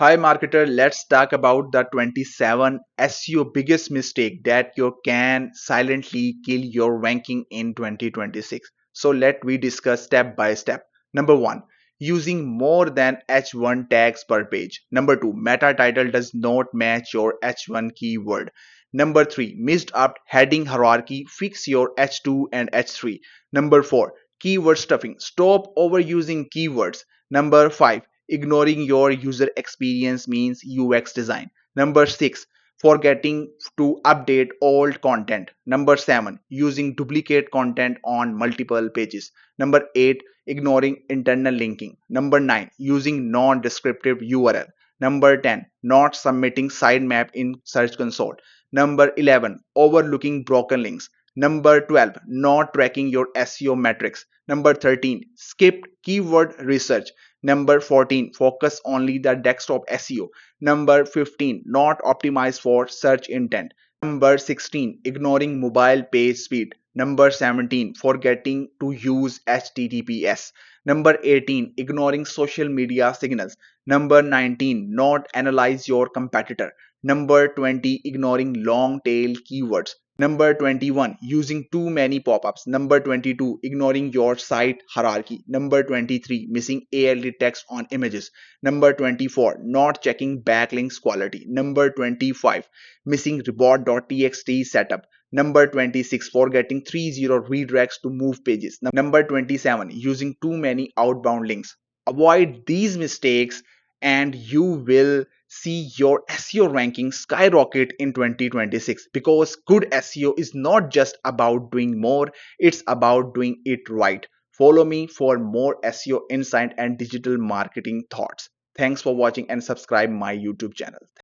Hi marketer, let's talk about the 27 SEO biggest mistake that you can silently kill your ranking in 2026. So let we discuss step by step. Number 1, using more than H1 tags per page. Number 2, meta title does not match your H1 keyword. Number 3, missed up heading hierarchy, fix your H2 and H3. Number 4, keyword stuffing, stop overusing keywords. Number 5, ignoring your user experience means UX design. Number 6, forgetting to update old content. Number 7, using duplicate content on multiple pages. Number 8, ignoring internal linking. Number 9, using non-descriptive URL. Number 10, not submitting sitemap in Search Console. Number 11, overlooking broken links. Number 12, not tracking your SEO metrics. Number 13, skip keyword research. Number 14, focus only the desktop SEO. Number 15, not optimize for search intent. Number 16, ignoring mobile page speed. Number 17, forgetting to use HTTPS. Number 18, ignoring social media signals. Number 19, not analyze your competitor. Number 20, ignoring long tail keywords. Number 21, using too many pop-ups. Number 22, ignoring your site hierarchy. Number 23, missing ALD text on images. Number 24, not checking backlinks quality. Number 25, missing report.txt setup. Number 26, forgetting 30 redirects to move pages. Number 27, using too many outbound links. Avoid these mistakes and you will see your SEO ranking skyrocket in 2026, because good SEO is not just about doing more, it's about doing it right. Follow me for more SEO insight and digital marketing thoughts. Thanks for watching and subscribe my YouTube channel.